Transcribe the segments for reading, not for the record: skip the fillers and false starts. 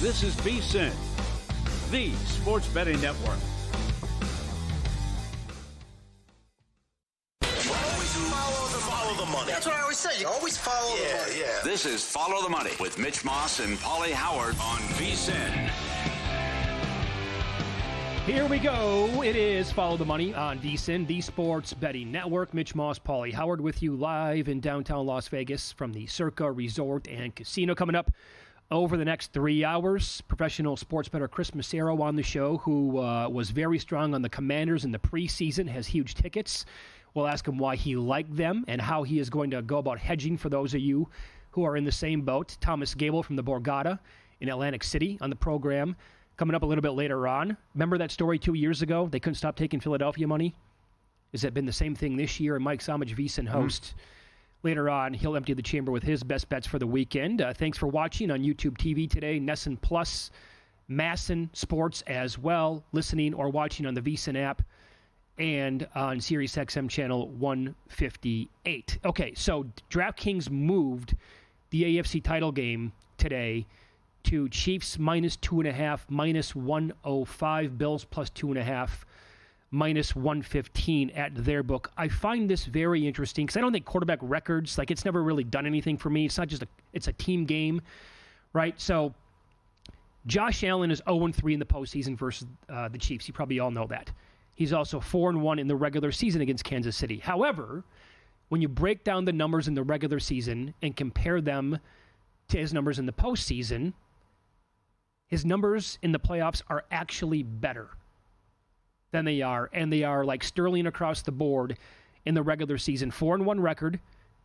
This is VSiN, the sports betting network. Follow the money. That's what I always say. You always follow the money. Yeah. This is Follow the Money with Mitch Moss and Paulie Howard on VSiN. Here we go. It is Follow the Money on VSiN, the sports betting network. Mitch Moss, Paulie Howard with you live in downtown Las Vegas from the Circa Resort and Casino. Coming up over the next 3 hours, professional sports bettor Chris Massaro on the show, who was very strong on the Commanders in the preseason, has huge tickets. We'll ask him why he liked them and how he is going to go about hedging for those of you who are in the same boat. Thomas Gable from the Borgata in Atlantic City on the program. Coming up a little bit later on. Remember that story 2 years ago? They couldn't stop taking Philadelphia money? Has it been the same thing this year? And Mike Somich, VSiN host. Later on, he'll empty the chamber with his best bets for the weekend. Thanks for watching on YouTube TV today. NESN Plus, Masson Sports as well. Listening or watching on the VSiN app and on Sirius XM channel 158. Okay, so DraftKings moved the AFC title game today to Chiefs minus 2.5, minus 105, Bills plus 2.5, minus 115 at their book. I find this very interesting because I don't think quarterback records, like, it's never really done anything for me. It's not just it's a team game, right? So Josh Allen is 0-3 in the postseason versus the Chiefs. You probably all know that. He's also 4-1 in the regular season against Kansas City. However, when you break down the numbers in the regular season and compare them to his numbers in the postseason, his numbers in the playoffs are actually better than they are. And they are like sterling across the board in the regular season. 4-1 record,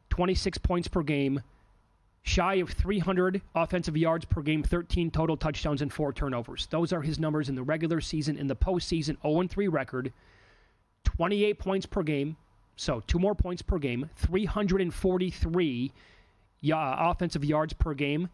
26 points per game, shy of 300 offensive yards per game, 13 total touchdowns and 4 turnovers. Those are his numbers in the regular season. In the postseason, 0-3 record, 28 points per game, so 2 more points per game, 343 offensive yards per game,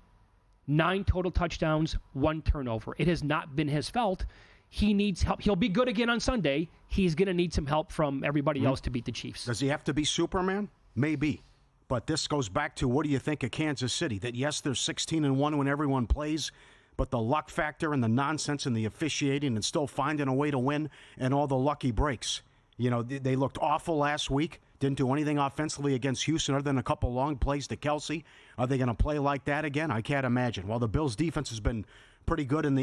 9 total touchdowns, 1 turnover. It has not been his fault. He needs help. He'll be good again on Sunday. He's going to need some help from everybody else to beat the Chiefs. Does he have to be Superman? Maybe. But this goes back to, what do you think of Kansas City? That, yes, they're 16-1 when everyone plays, but the luck factor and the nonsense and the officiating and still finding a way to win and all the lucky breaks. You know, they looked awful last week. Didn't do anything offensively against Houston other than a couple long plays to Kelsey. Are they going to play like that again? I can't imagine. While the Bills' defense has been pretty good in the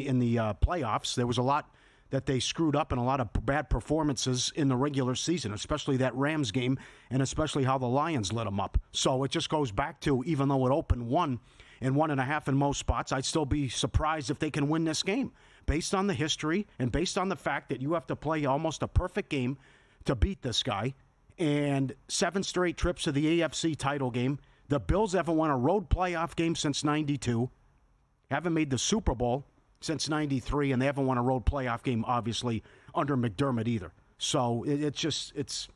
playoffs, there was a lot that they screwed up and a lot of bad performances in the regular season, especially that Rams game and especially how the Lions lit them up. So it just goes back to, even though it opened 1 and 1.5 in most spots, I'd still be surprised if they can win this game. Based on the history and based on the fact that you have to play almost a perfect game to beat this guy, and 7 straight trips to the AFC title game. The Bills haven't won a road playoff game since 92, haven't made the Super Bowl since 93, and they haven't won a road playoff game, obviously, under McDermott either. So it's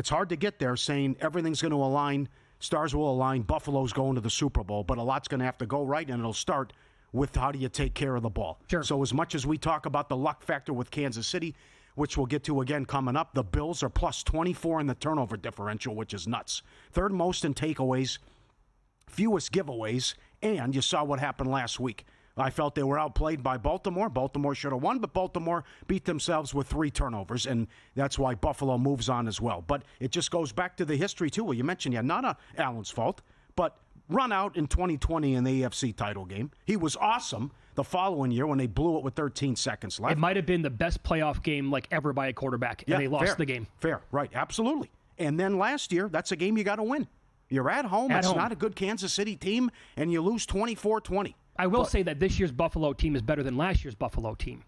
hard to get there saying everything's going to align, stars will align, Buffalo's going to the Super Bowl, but a lot's going to have to go right, and it'll start with how do you take care of the ball. Sure. So as much as we talk about the luck factor with Kansas City, which we'll get to again coming up, the Bills are plus 24 in the turnover differential, which is nuts. Third most in takeaways, fewest giveaways, and you saw what happened last week. I felt they were outplayed by Baltimore. Baltimore should have won, but Baltimore beat themselves with 3 turnovers, and that's why Buffalo moves on as well. But it just goes back to the history, too. Well, you mentioned, not Allen's fault, but run out in 2020 in the AFC title game. He was awesome the following year when they blew it with 13 seconds left. It might have been the best playoff game ever by a quarterback, and they lost the game. Fair, right, absolutely. And then last year, that's a game you got to win. You're at home. It's not a good Kansas City team, and you lose 24-20. I will say that this year's Buffalo team is better than last year's Buffalo team.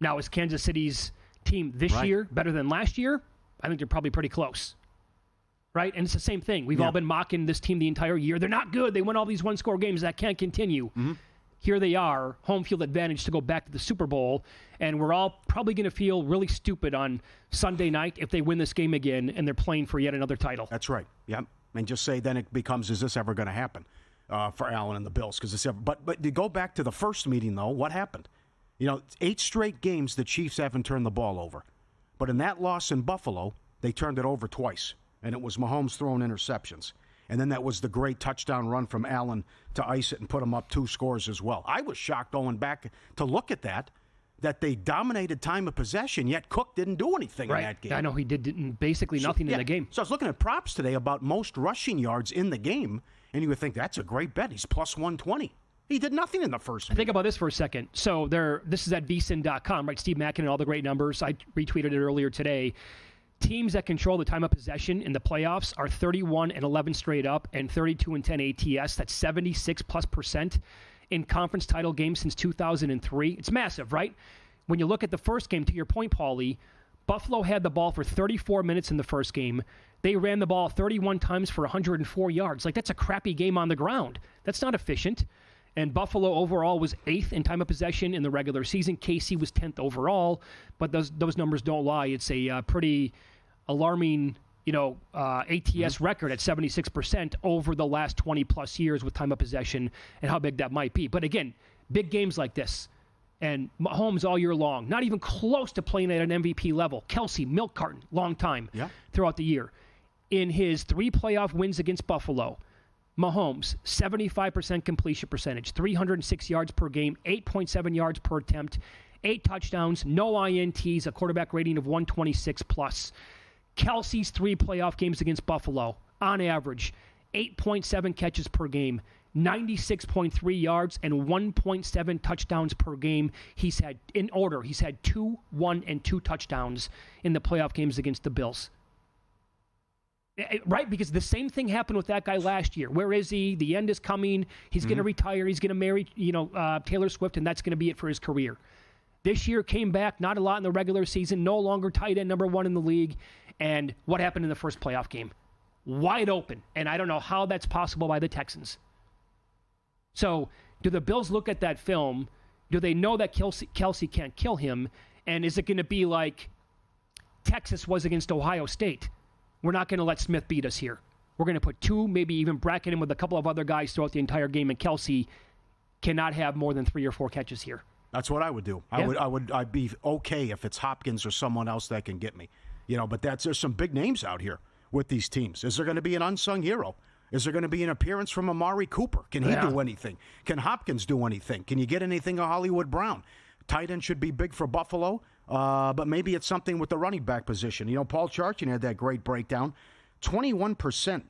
Now, is Kansas City's team this year better than last year? I think they're probably pretty close. Right? And it's the same thing. We've all been mocking this team the entire year. They're not good. They win all these one-score games. That can't continue. Mm-hmm. Here they are, home field advantage to go back to the Super Bowl, and we're all probably going to feel really stupid on Sunday night if they win this game again and they're playing for yet another title. That's right. Yep. And just say then it becomes, is this ever going to happen for Allen and the Bills? But to go back to the first meeting, though, what happened? 8 straight games the Chiefs haven't turned the ball over. But in that loss in Buffalo, they turned it over twice, and it was Mahomes throwing interceptions. And then that was the great touchdown run from Allen to ice it and put them up 2 scores as well. I was shocked going back to look at that they dominated time of possession, yet Cook didn't do anything in that game. I know he did basically nothing in the game. So I was looking at props today about most rushing yards in the game, and you would think that's a great bet. He's plus 120. He did nothing in the first minute. Think about this for a second. So this is at VSiN.com, right? Steve Mackin and all the great numbers. I retweeted it earlier today. Teams that control the time of possession in the playoffs are 31-11 straight up and 32-10 ATS. That's 76+% in conference title games since 2003. It's massive, right? When you look at the first game, to your point, Paulie, Buffalo had the ball for 34 minutes in the first game. They ran the ball 31 times for 104 yards. Like, that's a crappy game on the ground. That's not efficient. And Buffalo overall was 8th in time of possession in the regular season. KC was 10th overall, but those numbers don't lie. It's a pretty alarming, ATS record at 76% over the last 20-plus years with time of possession and how big that might be. But again, big games like this, and Mahomes all year long, not even close to playing at an MVP level. Kelsey, milk carton, long time throughout the year. In his 3 playoff wins against Buffalo, Mahomes, 75% completion percentage, 306 yards per game, 8.7 yards per attempt, 8 touchdowns, no INTs, a quarterback rating of 126+. Kelsey's 3 playoff games against Buffalo, on average, 8.7 catches per game, 96.3 yards, and 1.7 touchdowns per game. He's had 2, 1, and 2 touchdowns in the playoff games against the Bills. Right, because the same thing happened with that guy last year. Where is he? The end is coming. He's going to retire. He's going to marry, Taylor Swift, and that's going to be it for his career. This year came back, not a lot in the regular season, no longer tight end number 1 in the league. And what happened in the first playoff game? Wide open. And I don't know how that's possible by the Texans. So do the Bills look at that film? Do they know that Kelsey can't kill him? And is it going to be like Texas was against Ohio State? We're not going to let Smith beat us here. We're going to put 2, maybe even bracket him with a couple of other guys throughout the entire game, and Kelsey cannot have more than 3 or 4 catches here. That's what I would do. Yeah. I'd be okay if it's Hopkins or someone else that can get me. But there's some big names out here with these teams. Is there going to be an unsung hero? Is there going to be an appearance from Amari Cooper? Can he do anything? Can Hopkins do anything? Can you get anything of Hollywood Brown? Tight end should be big for Buffalo, but maybe it's something with the running back position. Paul Charchian had that great breakdown. 21%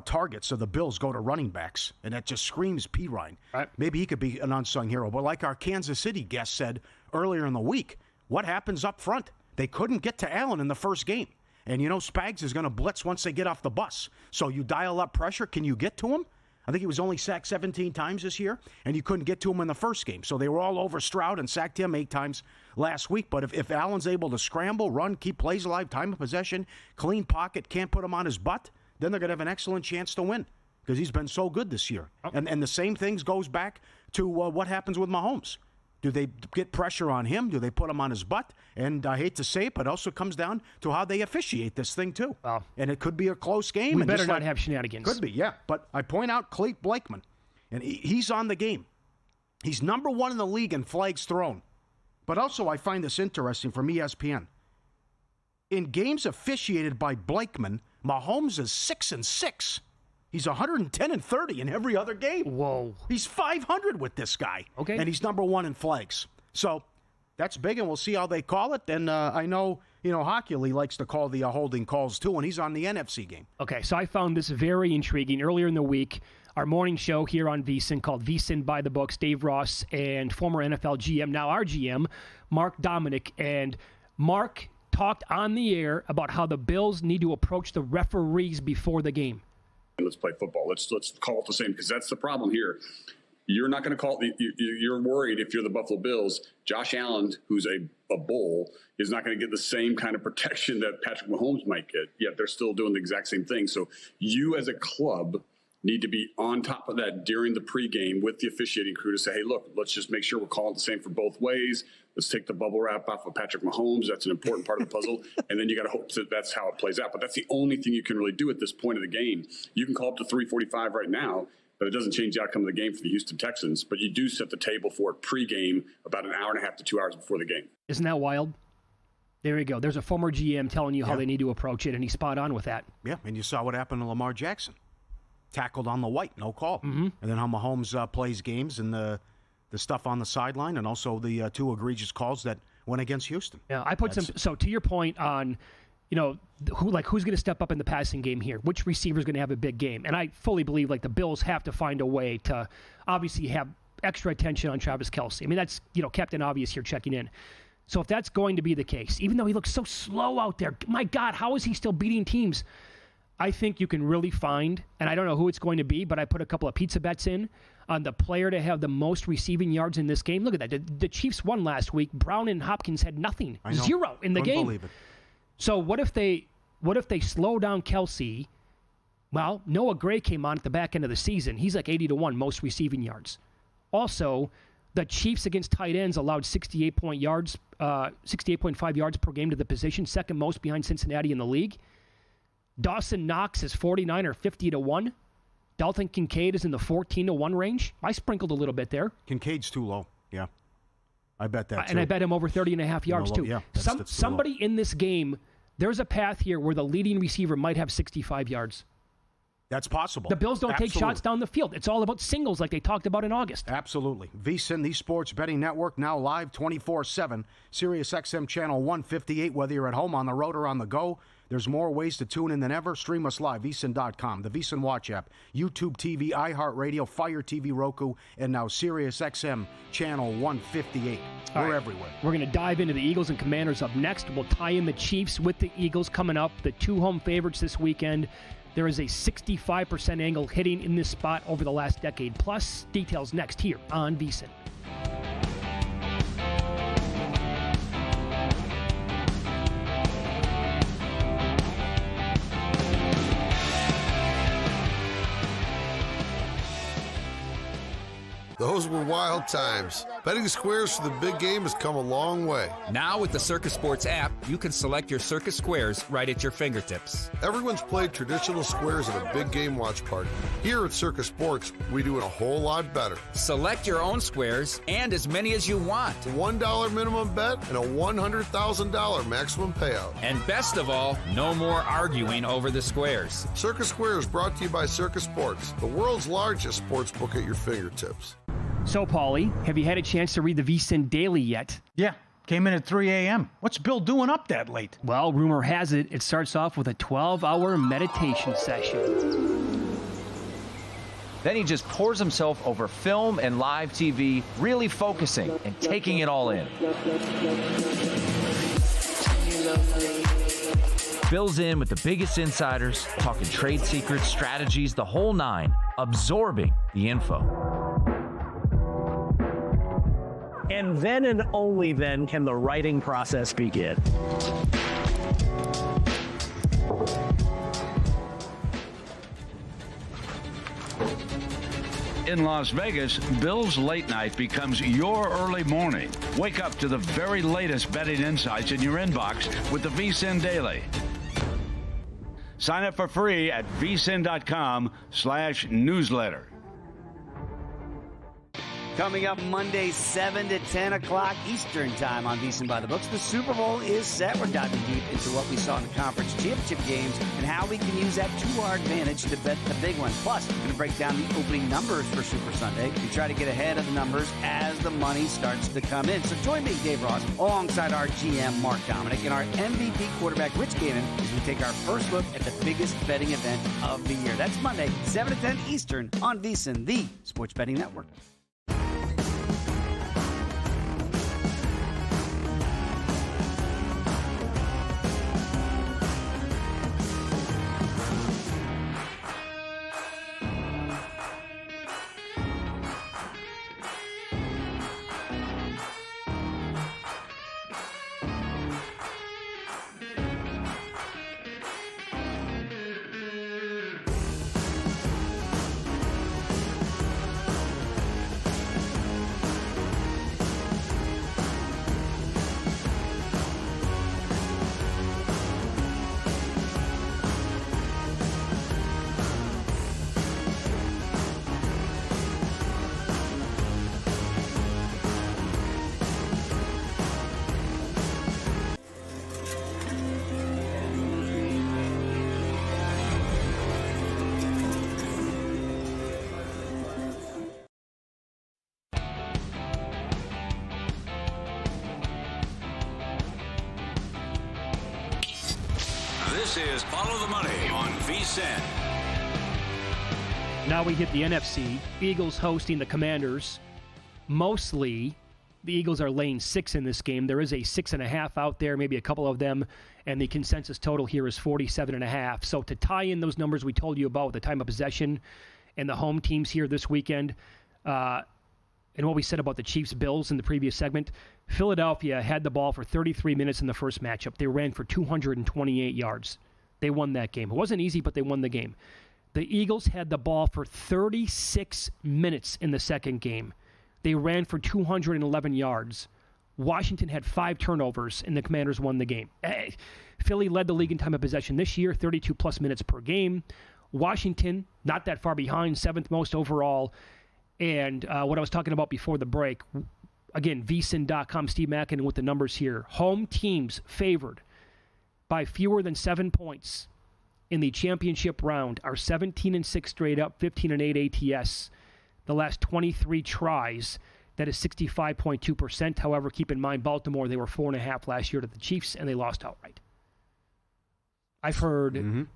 targets of the Bills go to running backs, and that just screams P. Ryan. Right. Maybe he could be an unsung hero. But like our Kansas City guest said earlier in the week, what happens up front? They couldn't get to Allen in the first game. And Spags is going to blitz once they get off the bus. So you dial up pressure. Can you get to him? I think he was only sacked 17 times this year, and you couldn't get to him in the first game. So they were all over Stroud and sacked him 8 times last week. But if Allen's able to scramble, run, keep plays alive, time of possession, clean pocket, can't put him on his butt, then they're going to have an excellent chance to win because he's been so good this year. Oh. And the same things goes back to what happens with Mahomes. Do they get pressure on him? Do they put him on his butt? And I hate to say it, but it also comes down to how they officiate this thing, too. Wow. And it could be a close game. We better not have shenanigans. Could be, yeah. But I point out Clete Blakeman, and he's on the game. He's number 1 in the league in flags thrown. But also I find this interesting from ESPN. In games officiated by Blakeman, Mahomes is 6-6. He's 110-30 in every other game. Whoa. He's 500 with this guy. Okay. And he's number 1 in flags. So that's big, and we'll see how they call it. And I know, Hockley likes to call the holding calls, too, and he's on the NFC game. Okay, so I found this very intriguing. Earlier in the week, our morning show here on VSiN called VSiN by the Books, Dave Ross and former NFL GM, now our GM, Mark Dominic. And Mark talked on the air about how the Bills need to approach the referees before the game. Let's play football. Let's call it the same, because that's the problem here. You're not going to call it. You're worried if you're the Buffalo Bills. Josh Allen, who's a bull, is not going to get the same kind of protection that Patrick Mahomes might get. Yet they're still doing the exact same thing. So you as a club need to be on top of that during the pregame with the officiating crew to say, hey, look, let's just make sure we're calling the same for both ways. Let's take the bubble wrap off of Patrick Mahomes. That's an important part of the puzzle. And then you got to hope that that's how it plays out. But that's the only thing you can really do at this point of the game. You can call up to 3:45 right now, but it doesn't change the outcome of the game for the Houston Texans. But you do set the table for it pregame about an hour and a half to 2 hours before the game. Isn't that wild? There you go. There's a former GM telling you how they need to approach it, and he's spot on with that. Yeah, and you saw what happened to Lamar Jackson. Tackled on the white, no call. Mm-hmm. And then how Mahomes plays games and the stuff on the sideline, and also the two egregious calls that went against Houston. Yeah, I put so to your point on, who's going to step up in the passing game here? Which receiver is going to have a big game? And I fully believe the Bills have to find a way to obviously have extra attention on Travis Kelce. I mean, that's, Captain Obvious here checking in. So if that's going to be the case, even though he looks so slow out there, my God, how is he still beating teams? I think you can really find, and I don't know who it's going to be, but I put a couple of pizza bets in on the player to have the most receiving yards in this game. Look at that. The Chiefs won last week. Brown and Hopkins had nothing. Zero in the game. Believe it. So what if they slow down Kelce? Well, Noah Gray came on at the back end of the season. He's like 80-1 most receiving yards. Also, the Chiefs against tight ends allowed 68.5 yards per game to the position, second most behind Cincinnati in the league. Dawson Knox is 49 or 50-1. Dalton Kincaid is in the 14-1 range. I sprinkled a little bit there. Kincaid's too low. Yeah. I bet that too. And I bet him over 30.5 yards too. Yeah, somebody in this game, there's a path here where the leading receiver might have 65 yards. That's possible. The Bills don't take shots down the field. It's all about singles like they talked about in August. Absolutely. VSiN, the Sports Betting Network, now live 24/7. Sirius XM Channel 158, whether you're at home, on the road, or on the go. There's more ways to tune in than ever. Stream us live, VSiN.com, the VSiN Watch app, YouTube TV, iHeartRadio, Fire TV, Roku, and now Sirius XM Channel 158. We're everywhere. We're going to dive into the Eagles and Commanders up next. We'll tie in the Chiefs with the Eagles coming up, the two home favorites this weekend. There is a 65% angle hitting in this spot over the last decade. Plus, details next here on VSiN. Those were wild times. Betting squares for the big game has come a long way. Now with the Circus Sports app, you can select your Circus Squares right at your fingertips. Everyone's played traditional squares at a big game watch party. Here at Circus Sports, we do it a whole lot better. Select your own squares and as many as you want. $1 minimum bet and a $100,000 maximum payout. And best of all, no more arguing over the squares. Circus Squares brought to you by Circus Sports, the world's largest sports book at your fingertips. So, Paulie, have you had a chance to read the VSiN Daily yet? Yeah, came in at 3 a.m. What's Bill doing up that late? Well, rumor has it, it starts off with a 12-hour meditation session. Then he just pours himself over film and live TV, really focusing and taking it all in. Bill's in with the biggest insiders, talking trade secrets, strategies, the whole nine, absorbing the info. And then and only then can the writing process begin. In Las Vegas, Bill's Late Night becomes your early morning. Wake up to the very latest betting insights in your inbox with the VSiN Daily. Sign up for free at vsin.com/newsletter. Coming up Monday, 7 to 10 o'clock Eastern time on VSiN by the Books. The Super Bowl is set. We're diving deep into what we saw in the conference championship games and how we can use that to our advantage to bet the big one. Plus, we're going to break down the opening numbers for Super Sunday and try to get ahead of the numbers as the money starts to come in. So join me, Dave Ross, alongside our GM, Mark Dominic, and our MVP quarterback, Rich Gannon, as we take our first look at the biggest betting event of the year. That's Monday, 7 to 10 Eastern on VSiN, the Sports Betting Network. This is Follow the Money on VSiN. Now we hit the NFC. Eagles hosting the Commanders. Mostly, the Eagles are laying 6 in this game. There is a 6.5 out there, maybe a couple of them, and the consensus total here is 47.5. So to tie in those numbers we told you about, the time of possession and the home teams here this weekend, and what we said about the Chiefs-Bills in the previous segment, Philadelphia had the ball for 33 minutes in the first matchup. They ran for 228 yards. They won that game. It wasn't easy, but they won the game. The Eagles had the ball for 36 minutes in the second game. They ran for 211 yards. Washington had 5 turnovers, and the Commanders won the game. Philly led the league in time of possession this year, 32-plus minutes per game. Washington, not that far behind, 7th most overall. And what I was talking about before the break, again, VSiN.com, Steve Mackin with the numbers here. Home teams favored by fewer than 7 points in the championship round are 17-6 straight up, 15-8 ATS. The last 23 tries, that is 65.2%. However, keep in mind, Baltimore, they were 4.5 last year to the Chiefs, and they lost outright. I've heard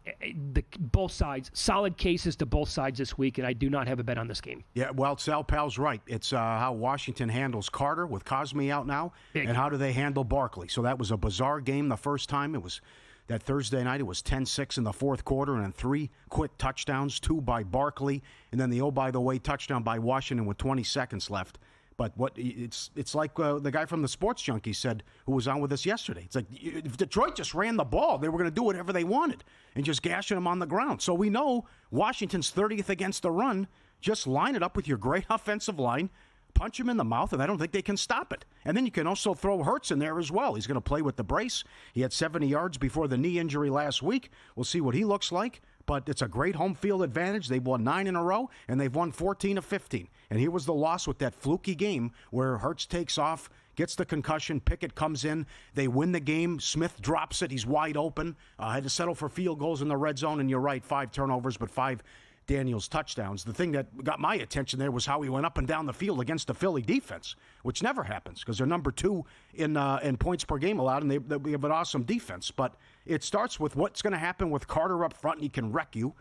both sides, solid cases to both sides this week, and I do not have a bet on this game. Yeah, well, Sal Pal's right. It's how Washington handles Carter with Cosme out now, and how do they handle Barkley. So that was a bizarre game the first time. It was that Thursday night. It was 10-6 in the fourth quarter, and then 3 quick touchdowns, 2 by Barkley, and then the, oh, by the way, touchdown by Washington with 20 seconds left. But it's like the guy from the Sports Junkie said, who was on with us yesterday. It's like if Detroit just ran the ball, they were going to do whatever they wanted and just gashing them on the ground. So we know Washington's 30th against the run. Just line it up with your great offensive line, punch him in the mouth, and I don't think they can stop it. And then you can also throw Hurts in there as well. He's going to play with the brace. He had 70 yards before the knee injury last week. We'll see what he looks like. But it's a great home field advantage. They've won 9 in a row, and they've won 14 of 15. And here was the loss with that fluky game where Hurts takes off, gets the concussion, Pickett comes in, they win the game, Smith drops it, he's wide open, had to settle for field goals in the red zone, and you're right, 5 turnovers, but 5 Daniels touchdowns. The thing that got my attention there was how he went up and down the field against the Philly defense, which never happens because they're number 2 in points per game allowed, and they have an awesome defense. But it starts with what's going to happen with Carter up front, and he can wreck you.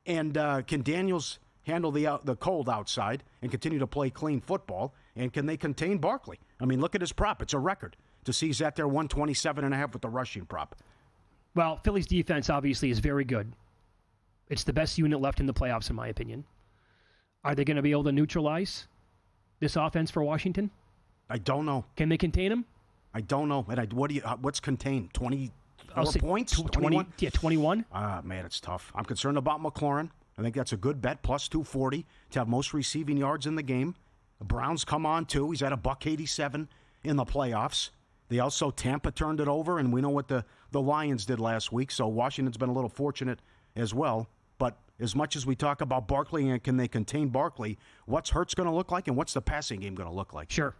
And can Daniels handle the cold outside and continue to play clean football? And can they contain Barkley? I mean, look at his prop. It's a record to see he's at there 127.5 with the rushing prop. Well, Philly's defense obviously is very good. It's the best unit left in the playoffs, in my opinion. Are they going to be able to neutralize this offense for Washington? I don't know. Can they contain him? I don't know. And what's contained? 24 points? 21? Yeah, 21. Man, it's tough. I'm concerned about McLaurin. I think that's a good bet, plus 240 to have most receiving yards in the game. The Browns come on, too. He's at $187 in the playoffs. They also, Tampa turned it over, and we know what the Lions did last week, so Washington's been a little fortunate as well. But as much as we talk about Barkley and can they contain Barkley, what's Hurts going to look like and what's the passing game going to look like? Sure.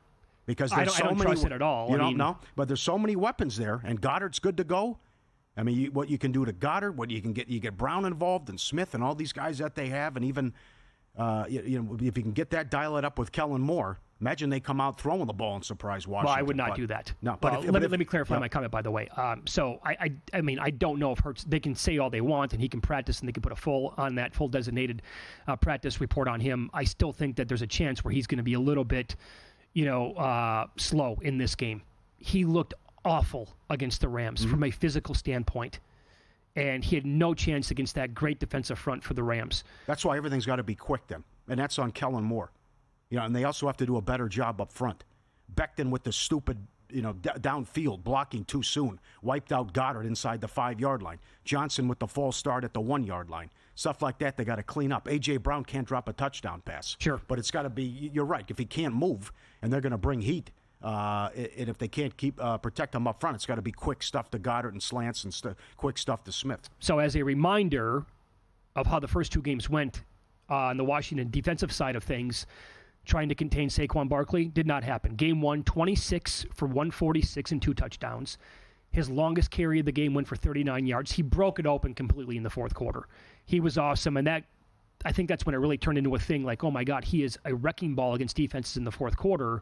Because I don't trust it at all. You don't know? But there's so many weapons there, and Goddard's good to go. I mean, what you can do to Goddard, what you get Brown involved and Smith and all these guys that they have, and even if you can get that, dial it up with Kellen Moore. Imagine they come out throwing the ball and surprise Washington. Well, I would not do that. No, but let me clarify my comment, by the way. So I mean, I don't know if Hurts. They can say all they want, and he can practice, and they can put a full designated practice report on him. I still think that there's a chance where he's going to be a little bit, slow in this game. He looked awful against the Rams from a physical standpoint, and he had no chance against that great defensive front for the Rams. That's why everything's got to be quick then, and that's on Kellen Moore. And they also have to do a better job up front. Becton with the stupid, downfield blocking too soon. Wiped out Goddard inside the 5-yard line. Johnson with the false start at the 1-yard line. Stuff like that they got to clean up. A.J. Brown can't drop a touchdown pass. Sure. But it's got to be, you're right, if he can't move and they're going to bring heat, and if they can't protect him up front, it's got to be quick stuff to Goddard and slants and quick stuff to Smith. So as a reminder of how the first 2 games went on the Washington defensive side of things, trying to contain Saquon Barkley did not happen. Game 1, 26 for 146 and 2 touchdowns. His longest carry of the game went for 39 yards. He broke it open completely in the fourth quarter. He was awesome, and I think that's when it really turned into a thing like, oh my God, he is a wrecking ball against defenses in the fourth quarter.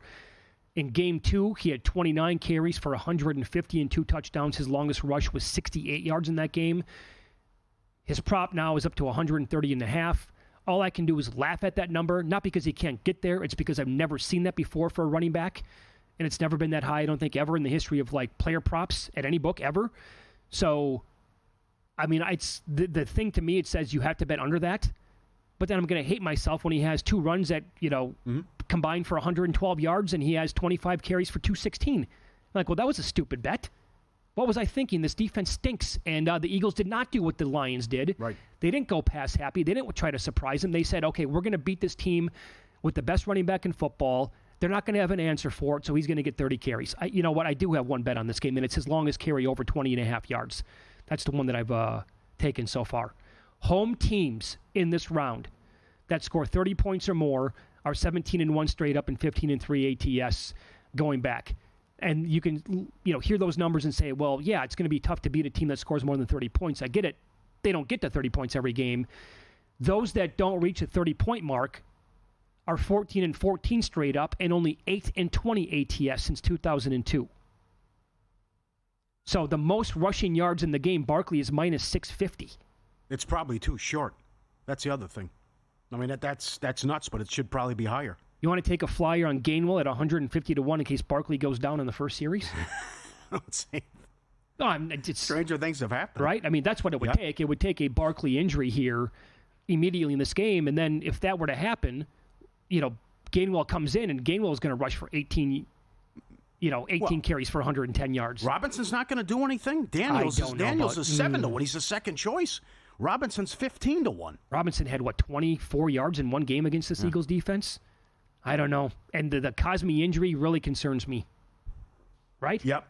In Game 2, he had 29 carries for 150 and 2 touchdowns. His longest rush was 68 yards in that game. His prop now is up to 130.5. All I can do is laugh at that number, not because he can't get there. It's because I've never seen that before for a running back, and it's never been that high, I don't think, ever in the history of like player props at any book ever. So, I mean, it's the thing to me, it says you have to bet under that, but then I'm going to hate myself when he has 2 runs that, combined for 112 yards, and he has 25 carries for 216. Like, well, that was a stupid bet. What was I thinking? This defense stinks, and the Eagles did not do what the Lions did. Right. They didn't go pass happy. They didn't try to surprise them. They said, okay, we're going to beat this team with the best running back in football. They're not going to have an answer for it, so he's going to get 30 carries. You know what? I do have one bet on this game, and it's his longest carry over 20.5 yards. That's the one that I've taken so far. Home teams in this round that score 30 points or more are 17-1 straight up and 15-3 ATS going back. And you can, hear those numbers and say, well, yeah, it's going to be tough to beat a team that scores more than 30 points. I get it. They don't get to 30 points every game. Those that don't reach the 30-point mark are 14-14 straight up and only 8-20 ATS since 2002. So the most rushing yards in the game, Barkley, is minus 650. It's probably too short. That's the other thing. I mean, that's nuts, but it should probably be higher. You want to take a flyer on Gainwell at 150-1 in case Barkley goes down in the first series? It's stranger things have happened. Right? I mean, that's what it would take. It would take a Barkley injury here immediately in this game, and then if that were to happen, Gainwell comes in, and Gainwell is going to rush for 18 carries for 110 yards. Robinson's not going to do anything. Daniels is 7-1. He's the second choice. Robinson's 15-1. Robinson had, 24 yards in one game against this Eagles defense? I don't know. And the Cosme injury really concerns me. Right? Yep.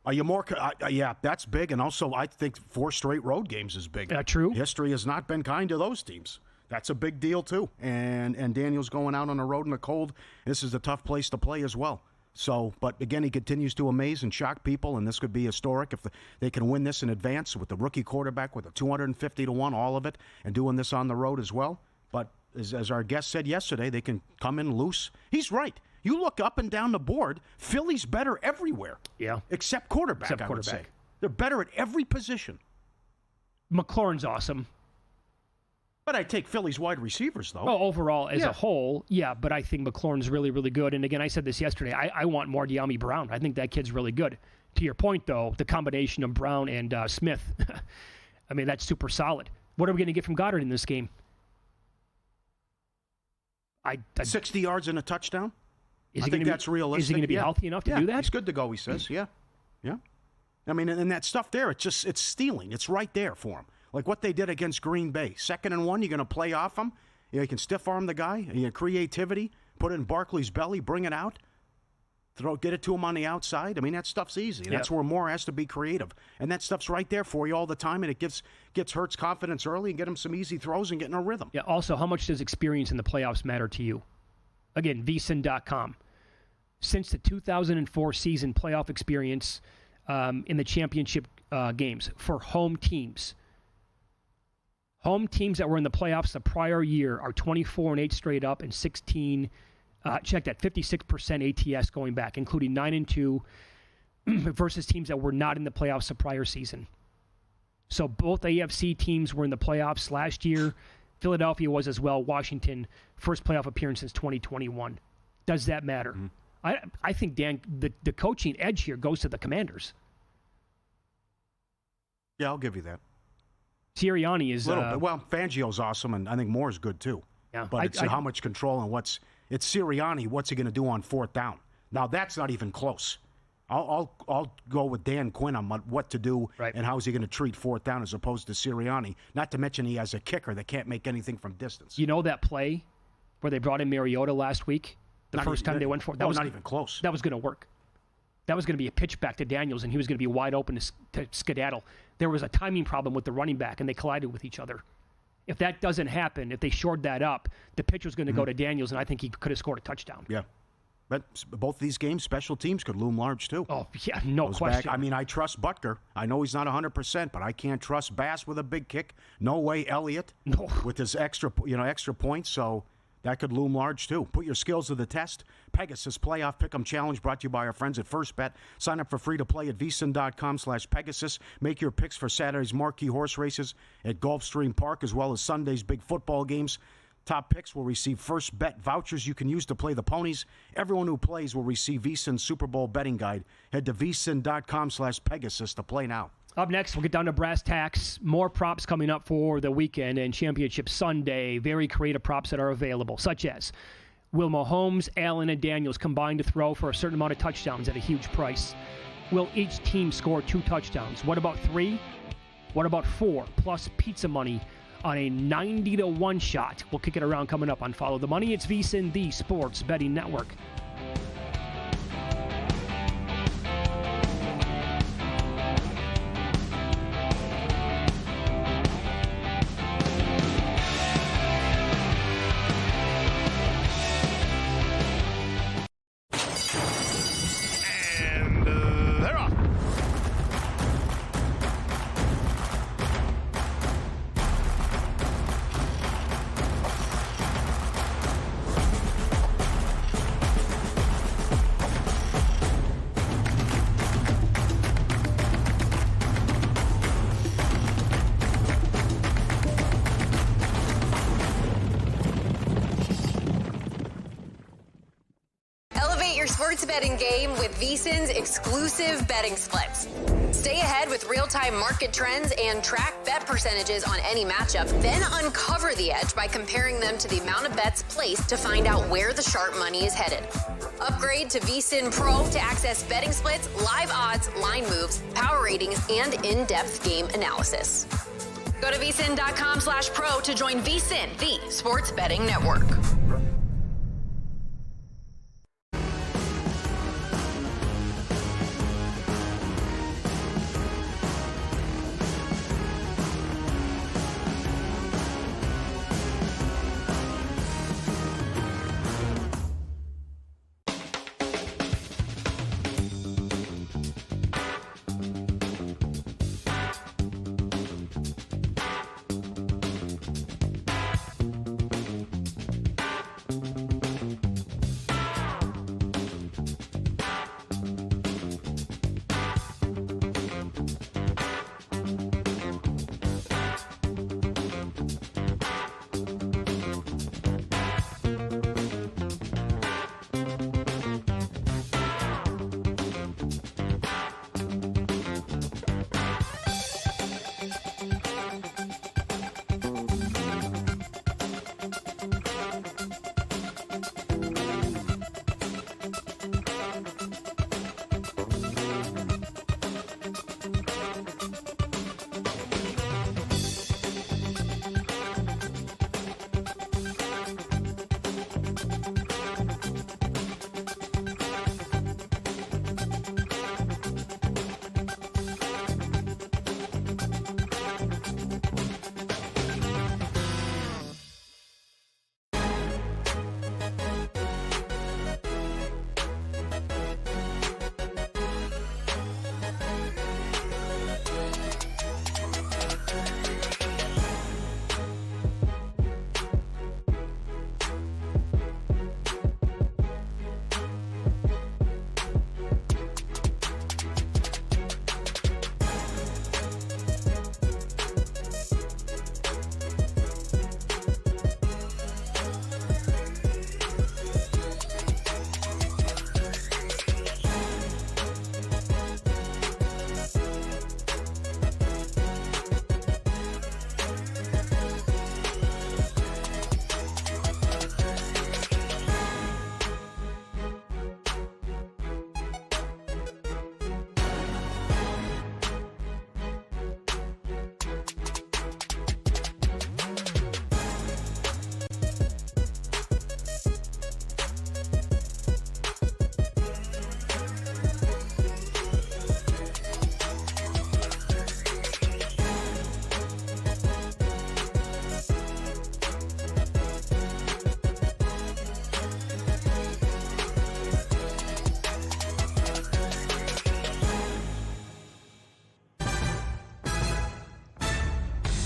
Are you more? Yeah, that's big. And also, I think 4 straight road games is big. True. History has not been kind to those teams. That's a big deal, too. And Daniel's going out on the road in the cold. This is a tough place to play as well. So, but again, he continues to amaze and shock people, and this could be historic if they can win this in advance with the rookie quarterback with a 250-1, all of it, and doing this on the road as well. But as our guest said yesterday, they can come in loose. He's right. You look up and down the board, Philly's better everywhere. Yeah. Except quarterback, I would say. They're better at every position. McLaurin's awesome. But I take Philly's wide receivers, though. Oh, overall, as a whole, yeah, but I think McLaurin's really, really good. And again, I said this yesterday, I want more De'Ami Brown. I think that kid's really good. To your point, though, the combination of Brown and Smith, I mean, that's super solid. What are we going to get from Goddard in this game? 60 yards and a touchdown? I think that's realistic. Is he going to be healthy enough to do that? He's good to go, he says. Yeah. I mean, and that stuff there, it's stealing. It's right there for him. Like what they did against Green Bay. 2nd and 1, you're going to play off him. You can stiff arm the guy. Creativity, put it in Barkley's belly, bring it out. Get it to him on the outside. I mean, that stuff's easy. That's where Moore has to be creative. And that stuff's right there for you all the time, and it gets Hurts confidence early and get him some easy throws and get in a rhythm. Yeah, also, how much does experience in the playoffs matter to you? Again, VSiN.com. Since the 2004 season, playoff experience in the championship games for home teams. Home teams that were in the playoffs the prior year are 24-8 straight up and 16. Check that, 56% ATS going back, including 9-2 versus teams that were not in the playoffs the prior season. So both AFC teams were in the playoffs last year. Philadelphia was as well. Washington, first playoff appearance since 2021. Does that matter? Mm-hmm. I think, Dan, the coaching edge here goes to the Commanders. Yeah, I'll give you that. Sirianni is... Well, Fangio's awesome, and I think Moore's good, too. Yeah, but it's how much control and it's Sirianni, what's he going to do on 4th down? Now, that's not even close. I'll go with Dan Quinn on what to do and how is he going to treat 4th down as opposed to Sirianni. Not to mention he has a kicker that can't make anything from distance. You know that play where they brought in Mariota last week? First time they went for it? That was not even close. That was going to work. That was going to be a pitch back to Daniels, and he was going to be wide open to skedaddle. There was a timing problem with the running back, and they collided with each other. If that doesn't happen, if they shored that up, the pitch was going to go to Daniels, and I think he could have scored a touchdown. Yeah. But both these games, special teams could loom large, too. Oh, yeah, no question. I mean, I trust Butker. I know he's not 100%, but I can't trust Bass with a big kick. No way Elliott with his extra points. So That could loom large, too. Put your skills to the test. Pegasus Playoff Pick'em Challenge brought to you by our friends at First Bet. Sign up for free to play at VSiN.com/Pegasus. Make your picks for Saturday's marquee horse races at Gulfstream Park, as well as Sunday's big football games. Top picks will receive First Bet vouchers you can use to play the ponies. Everyone who plays will receive VSiN Super Bowl betting guide. Head to VSiN.com/Pegasus to play now. Up next, we'll get down to brass tacks. More props coming up for the weekend and Championship Sunday. Very creative props that are available, such as will Mahomes, Allen, and Daniels combine to throw for a certain amount of touchdowns at a huge price? Will each team score 2 touchdowns? What about 3? What about 4? Plus pizza money on a 90-1 shot. We'll kick it around coming up on Follow the Money. It's VSiN, the Sports Betting Network. Sports betting game with VSiN's exclusive betting splits. Stay ahead with real-time market trends and track bet percentages on any matchup. Then uncover the edge by comparing them to the amount of bets placed to find out where the sharp money is headed. Upgrade to VSiN Pro to access betting splits, live odds, line moves, power ratings, and in-depth game analysis. Go to VSiN.com/pro to join VSiN, the Sports Betting Network.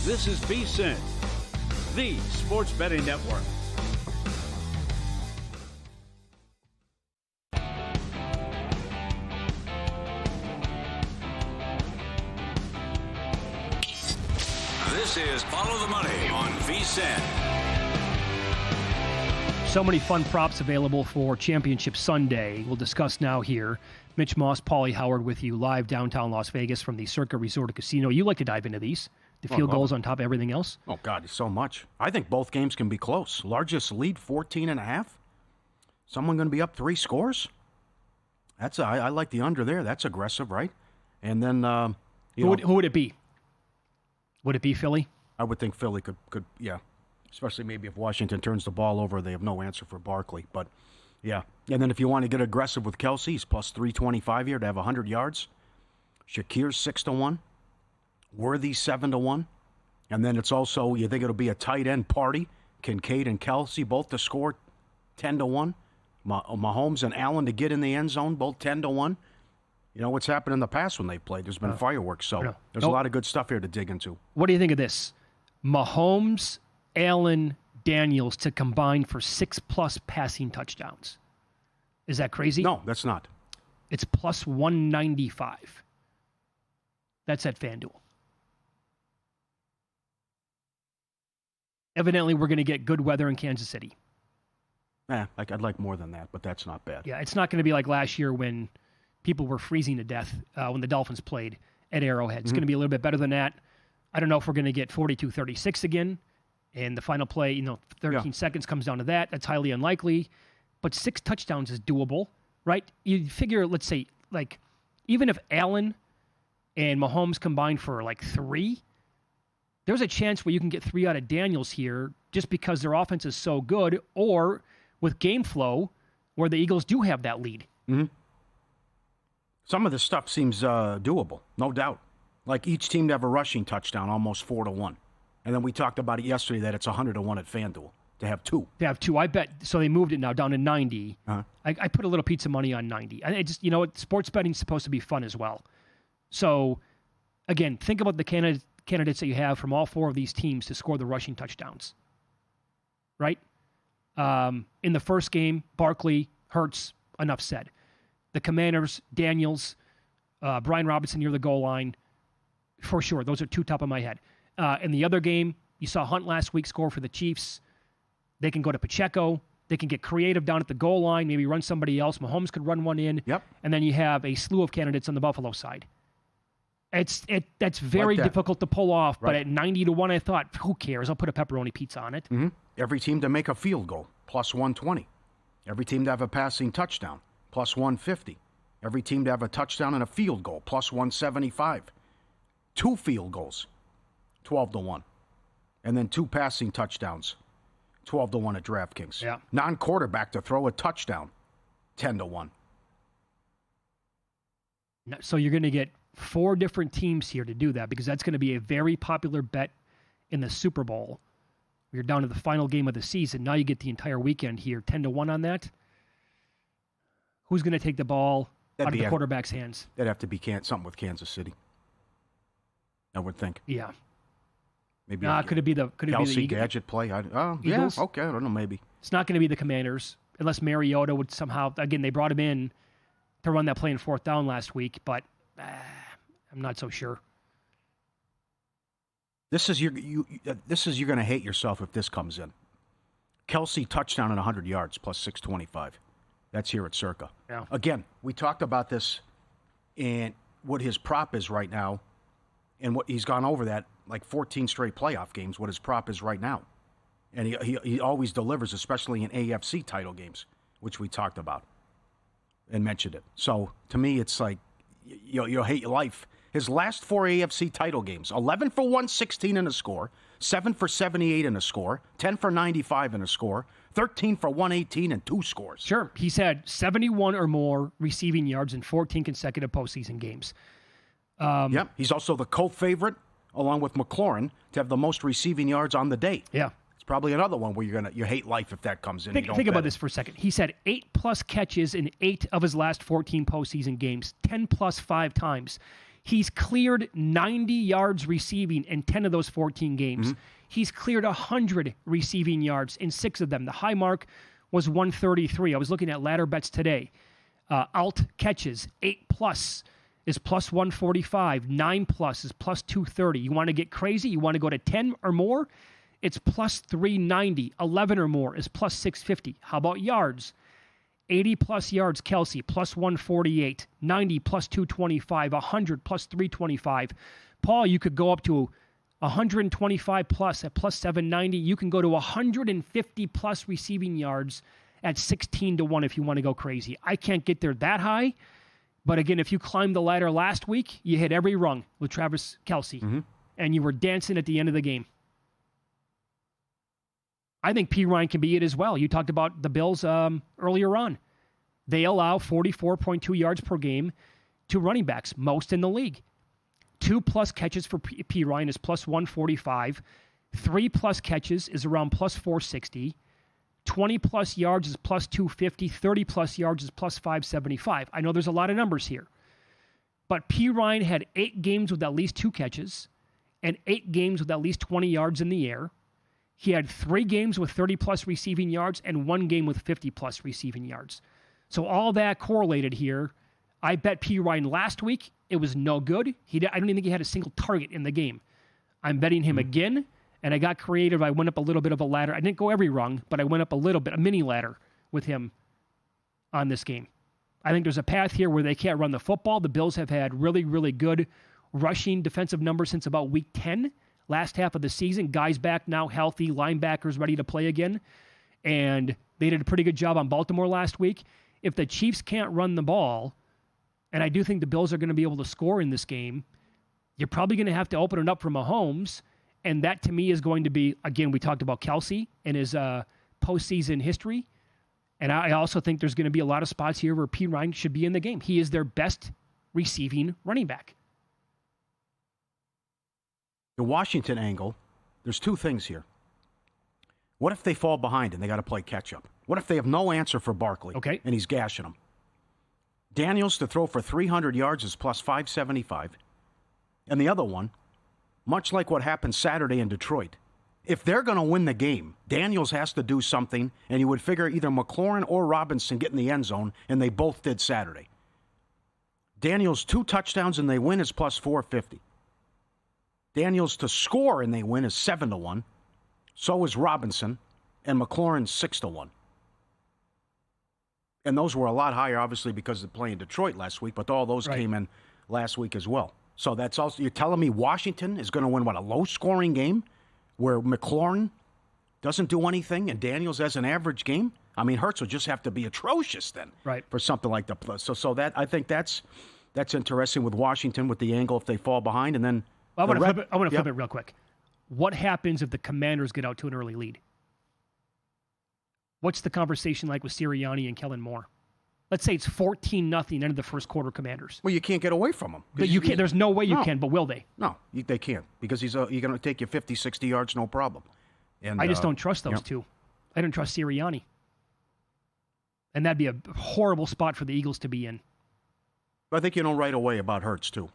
This is VSiN, the Sports Betting Network. This is Follow the Money on VSiN. So many fun props available for Championship Sunday. We'll discuss now here. Mitch Moss, Paulie Howard with you live downtown Las Vegas from the Circa Resort and Casino. You like to dive into these. The field goals on top of everything else. Oh, God, so much. I think both games can be close. Largest lead, 14.5. Someone going to be up 3 scores? I like the under there. That's aggressive, right? And then, who would it be? Would it be Philly? I would think Philly could, yeah. Especially maybe if Washington turns the ball over, they have no answer for Barkley. But, yeah. And then if you want to get aggressive with Kelsey, he's plus 325 here to have 100 yards. Shakir's 6-1. Worthy 7-1. And then it's also, you think it'll be a tight end party. Kincaid and Kelsey both to score 10-1. Mahomes and Allen to get in the end zone, both 10-1. You know what's happened in the past when they've played. There's been fireworks, so there's a lot of good stuff here to dig into. What do you think of this? Mahomes, Allen, Daniels to combine for 6+ passing touchdowns. Is that crazy? No, that's not. It's plus 195. That's at FanDuel. Evidently, we're going to get good weather in Kansas City. I'd like more than that, but that's not bad. Yeah, it's not going to be like last year when people were freezing to death when the Dolphins played at Arrowhead. It's going to be a little bit better than that. I don't know if we're going to get 42-36 again, and the final play, 13 seconds comes down to that. That's highly unlikely, but 6 touchdowns is doable, right? You figure, let's say, like, even if Allen and Mahomes combine for like 3, there's a chance where you can get 3 out of Daniels here just because their offense is so good, or with game flow, where the Eagles do have that lead. Mm-hmm. Some of the stuff seems doable, no doubt. Like each team to have a rushing touchdown, almost 4-1. And then we talked about it yesterday that it's 100-1 at FanDuel to have 2. To have 2, I bet. So they moved it now down to 90. Uh-huh. I put a little pizza money on 90. I just, sports betting is supposed to be fun as well. So, again, think about the candidates that you have from all 4 of these teams to score the rushing touchdowns. Right? In the first game, Barkley, Hurts, enough said. The Commanders, Daniels, Brian Robinson near the goal line, for sure. Those are 2 top of my head. In the other game, you saw Hunt last week score for the Chiefs. They can go to Pacheco. They can get creative down at the goal line, maybe run somebody else. Mahomes could run one in. Yep. And then you have a slew of candidates on the Buffalo side. That's very difficult to pull off, but at 90-1, I thought, who cares? I'll put a pepperoni pizza on it. Mm-hmm. Every team to make a field goal, plus 120. Every team to have a passing touchdown, plus 150. Every team to have a touchdown and a field goal, plus 175. 2 field goals, 12-1. And then 2 passing touchdowns, 12-1 at DraftKings. Yeah. Non-quarterback to throw a touchdown, 10-1. So you're going to get 4 different teams here to do that, because that's going to be a very popular bet in the Super Bowl. You're down to the final game of the season. Now you get the entire weekend here, 10-1 on that. Who's going to take the ball out of the quarterback's hands? That'd have to be something with Kansas City, I would think. Yeah. Maybe could it be the Kelsey Eagles? gadget play? Yeah, okay, I don't know, maybe. It's not going to be the Commanders, unless Mariota would somehow, again, they brought him in to run that play in 4th down last week, but I'm not so sure. This is you're going to hate yourself if this comes in. Kelsey touchdown and 100 yards plus 625. That's here at Circa. Yeah. Again, we talked about this and what his prop is right now, and what he's gone over that like 14 straight playoff games. What his prop is right now, and he always delivers, especially in AFC title games, which we talked about and mentioned it. So to me, it's like you'll hate your life. His last 4 AFC title games, 11 for 116 in a score, 7 for 78 in a score, 10 for 95 in a score, 13 for 118 and 2 scores. Sure. He's had 71 or more receiving yards in 14 consecutive postseason games. Yep. He's also the co-favorite, along with McLaurin, to have the most receiving yards on the day. Yeah. It's probably another one where you hate life if that comes in. Think about this for a second. He's had 8+ catches in 8 of his last 14 postseason games, 10+ 5 times. He's cleared 90 yards receiving in 10 of those 14 games. Mm-hmm. He's cleared 100 receiving yards in 6 of them. The high mark was 133. I was looking at ladder bets today. Alt catches, 8+. is plus 145. 9 plus is plus 230. You want to get crazy? You want to go to 10 or more? It's plus 390. 11 or more is plus 650. How about yards? 80 plus yards, Kelsey, plus 148. 90 plus 225. 100 plus 325. Paul, you could go up to 125 plus at plus 790. You can go to 150 plus receiving yards at 16 to 1 if you want to go crazy. I can't get there that high. But again, if you climbed the ladder last week, you hit every rung with Travis Kelsey, and you were dancing at the end of the game. I think P. Ryan can be it as well. You talked about the Bills earlier on. They allow 44.2 yards per game to running backs, most in the league. 2+ catches for P. Ryan is plus 145. 3+ catches is around plus 460. 20+ yards is plus 250. 30+ yards is plus 575. I know there's a lot of numbers here. But P. Ryan had 8 games with at least 2 catches and 8 games with at least 20 yards in the air. He had 3 games with 30+ receiving yards and 1 game with 50+ receiving yards. So all that correlated here. I bet P. Ryan last week, it was no good. I don't even think he had a single target in the game. I'm betting him again. And I got creative. I went up a little bit of a ladder. I didn't go every rung, but I went up a little bit, a mini ladder with him on this game. I think there's a path here where they can't run the football. The Bills have had really, really good rushing defensive numbers since about week 10, last half of the season. Guys back now healthy, linebackers ready to play again. And they did a pretty good job on Baltimore last week. If the Chiefs can't run the ball, and I do think the Bills are going to be able to score in this game, you're probably going to have to open it up for Mahomes. And that, to me, is going to be, again, we talked about Kelsey and his postseason history. And I also think there's going to be a lot of spots here where P. Ryan should be in the game. He is their best receiving running back. The Washington angle, there's 2 things here. What if they fall behind and they got to play catch-up? What if they have no answer for Barkley and he's gashing them? Daniels to throw for 300 yards is plus 575. And the other one, much like what happened Saturday in Detroit, if they're going to win the game, Daniels has to do something, and you would figure either McLaurin or Robinson get in the end zone, and they both did Saturday. Daniels 2 touchdowns and they win is plus 450. Daniels to score and they win is 7 to 1. So is Robinson, and McLaurin 6 to 1. And those were a lot higher, obviously, because of playing Detroit last week, but all those came in last week as well. So that's also, you're telling me Washington is going to win, a low-scoring game where McLaurin doesn't do anything and Daniels has an average game? I mean, Hurts will just have to be atrocious then for something like that. So that, I think that's interesting with Washington with the angle if they fall behind. And then I want to flip it real quick. What happens if the Commanders get out to an early lead? What's the conversation like with Sirianni and Kellen Moore? Let's say it's 14-0 end of the first quarter Commanders. Well, you can't get away from them. But you can't. There's no way you can, but will they? No, they can't because he's going to take you 50, 60 yards, no problem. And I just don't trust those two. I don't trust Sirianni. And that'd be a horrible spot for the Eagles to be in. I think you know right away about Hurts, too.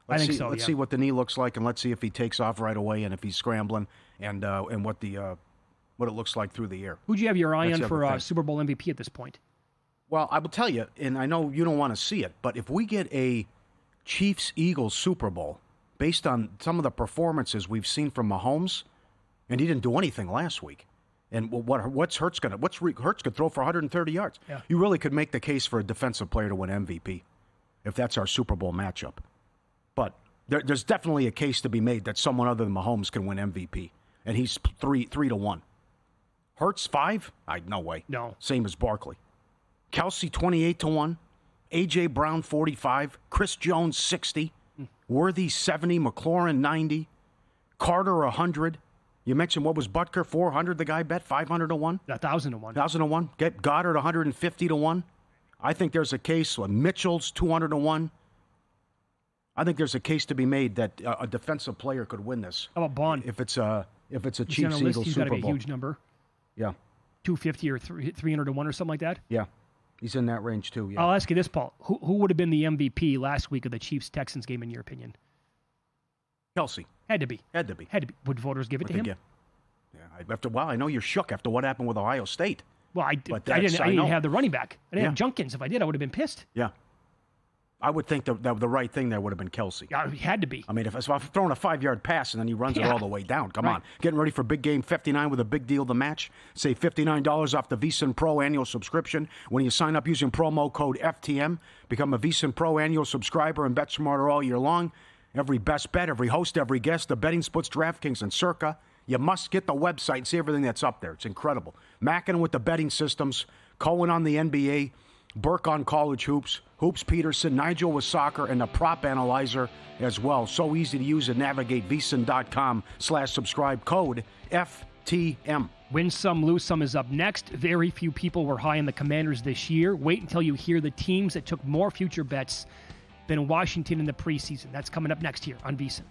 Let's see what the knee looks like, and let's see if he takes off right away and if he's scrambling and what it looks like through the air. Who'd you have your eye on for Super Bowl MVP at this point? Well, I will tell you, and I know you don't want to see it, but if we get a Chiefs-Eagles Super Bowl based on some of the performances we've seen from Mahomes, and he didn't do anything last week, and what's Hurts going to? Hurts could throw for 130 yards. Yeah. You really could make the case for a defensive player to win MVP if that's our Super Bowl matchup. But there's definitely a case to be made that someone other than Mahomes can win MVP, and he's 3 to 1. Hurts 5? No way. No. Same as Barkley. Kelsey 28 to 1. A.J. Brown 45. Chris Jones 60. Worthy 70. McLaurin 90. Carter 100. You mentioned what was Butker 400? The guy bet 500 to 1. 1,000 to 1. 1,000 to 1. Get Goddard 150 to 1. I think there's a case. Mitchell's 200 to 1. I think there's a case to be made that a defensive player could win this. How about Bond? If it's a Chiefs-Eagles Super Bowl. He's got to be a huge number. Yeah. 250 or 300 to 1 or something like that? Yeah. He's in that range too, yeah. I'll ask you this, Paul. Who would have been the MVP last week of the Chiefs-Texans game in your opinion? Kelsey. Had to be. Would voters give it to him? Yeah. After a while, I know you're shook after what happened with Ohio State. Well, I didn't have the running back. I didn't have Junkins. If I did, I would have been pissed. Yeah. I would think the right thing there would have been Kelsey. Yeah, he had to be. I mean, if I'm throwing a 5-yard pass and then he runs it all the way down, come on. Getting ready for big game 59 with a big deal to match. Save $59 off the VSiN Pro annual subscription when you sign up using promo code FTM. Become a VSiN Pro annual subscriber and bet smarter all year long. Every best bet, every host, every guest, the betting splits, DraftKings, and Circa. You must get the website and see everything that's up there. It's incredible. Mackin with the betting systems, Cohen on the NBA, Burke on college hoops, Hoops Peterson, Nigel with soccer, and the prop analyzer as well. So easy to use and navigate. VSiN.com/subscribe code FTM. Win some, lose some is up next. Very few people were high on the Commanders this year. Wait until you hear the teams that took more future bets than Washington in the preseason. That's coming up next here on VSiN.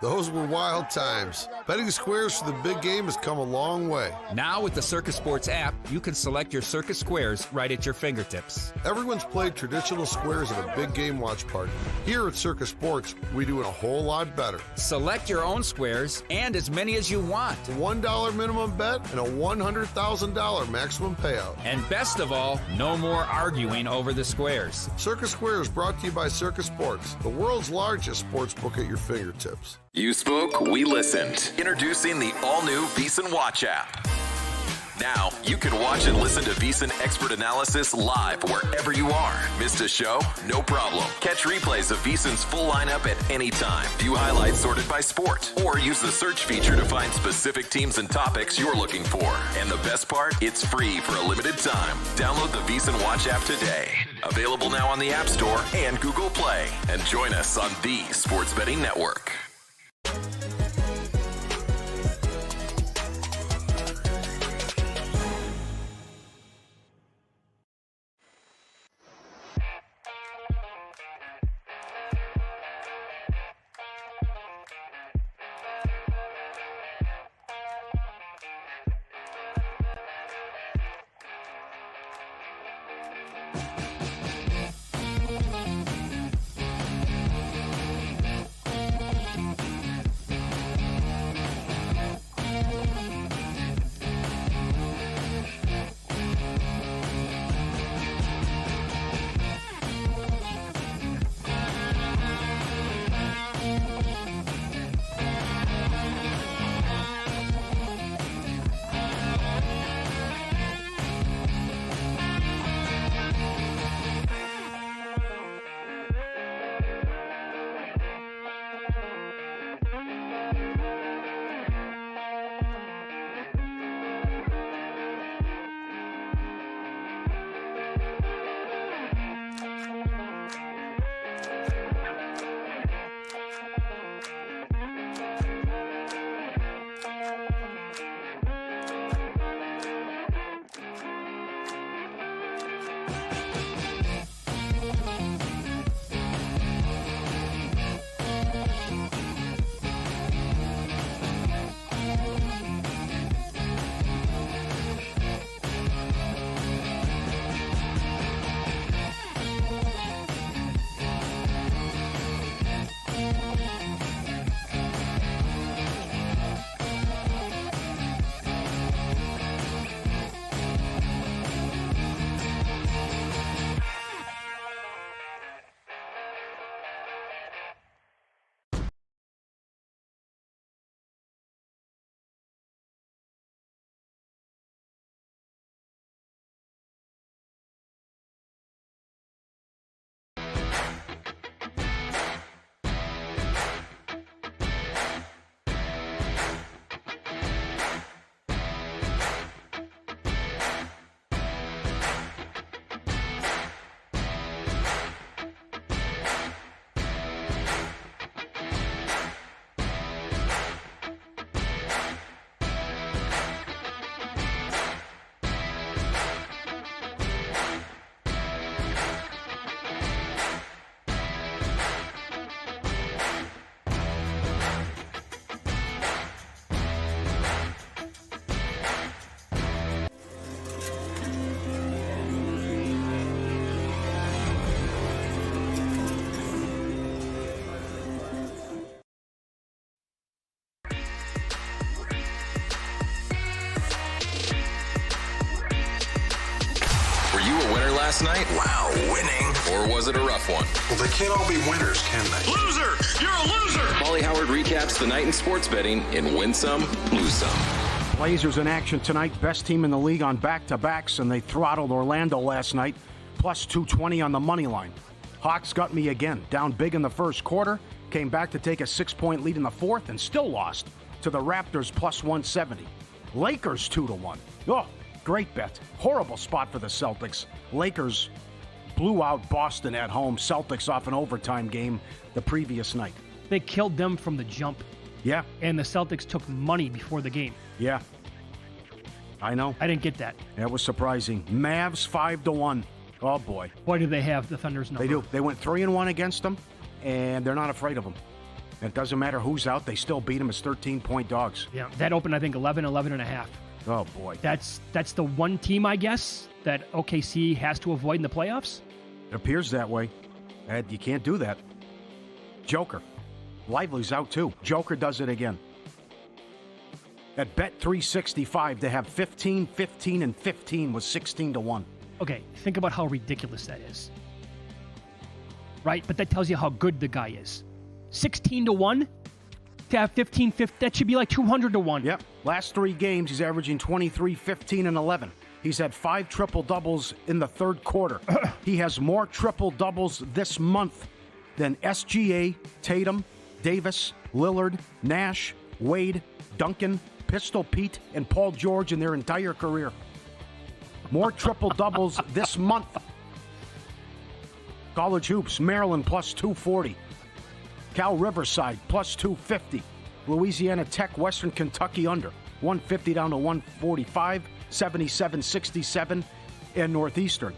Those were wild times. Betting squares for the big game has come a long way. Now with the Circa Sports app, you can select your Circa squares right at your fingertips. Everyone's played traditional squares at a big game watch party. Here at Circa Sports, we do it a whole lot better. Select your own squares and as many as you want. $1 minimum bet and a $100,000 maximum payout. And best of all, no more arguing over the squares. Circa Squares brought to you by Circa Sports, the world's largest sports book at your fingertips. You spoke, we listened. Introducing the all-new VSiN Watch app. Now, you can watch and listen to VSiN expert analysis live wherever you are. Missed a show? No problem. Catch replays of VSiN's full lineup at any time. View highlights sorted by sport. Or use the search feature to find specific teams and topics you're looking for. And the best part? It's free for a limited time. Download the VSiN Watch app today. Available now on the App Store and Google Play. And join us on the Sports Betting Network. last night? Wow, winning. Or was it a rough one? Well, they can't all be winners, can they? Loser! You're a loser! Paulie Howard recaps the night in sports betting in Win Some, Lose Some. Blazers in action tonight. Best team in the league on back-to-backs, and they throttled Orlando last night. Plus 220 on the money line. Hawks got me again. Down big in the first quarter. Came back to take a 6-point lead in the fourth and still lost to the Raptors plus 170. Lakers 2-1. Oh, great bet. Horrible spot for the Celtics. Lakers blew out Boston at home. Celtics off an overtime game the previous night. They killed them from the jump. Yeah. And the Celtics took money before the game. Yeah. I know. I didn't get that. That was surprising. Mavs 5-1. Oh, boy. Boy, do they have the Thunder's number. They do. They went 3-1 against them, and they're not afraid of them. It doesn't matter who's out. They still beat them as 13-point dogs. Yeah, that opened, I think, 11.5. Oh, boy. That's the one team, I guess, that OKC has to avoid in the playoffs? It appears that way. And you can't do that. Joker. Lively's out, too. Joker does it again. At Bet365, they have 15, 15, and 15 was 16-1. Okay, think about how ridiculous that is. Right? But that tells you how good the guy is. 16-1 to have 15, that should be like 200-1. Yep. Last 3 games, he's averaging 23, 15, and 11. He's had 5 triple-doubles in the third quarter. He has more triple-doubles this month than SGA, Tatum, Davis, Lillard, Nash, Wade, Duncan, Pistol Pete, and Paul George in their entire career. More triple-doubles this month. College hoops, Maryland plus 240. Cal Riverside plus 250. Louisiana Tech, Western Kentucky under. 150 down to 145. 77-67. And Northeastern.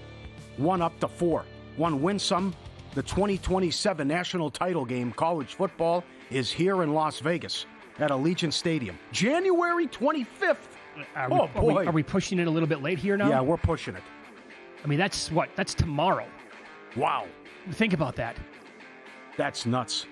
1 up to 4. 1 win some. The 2027 national title game, college football, is here in Las Vegas at Allegiant Stadium. January 25th. Are we pushing it a little bit late here now? Yeah, we're pushing it. I mean, that's tomorrow. Wow. Think about that. That's nuts.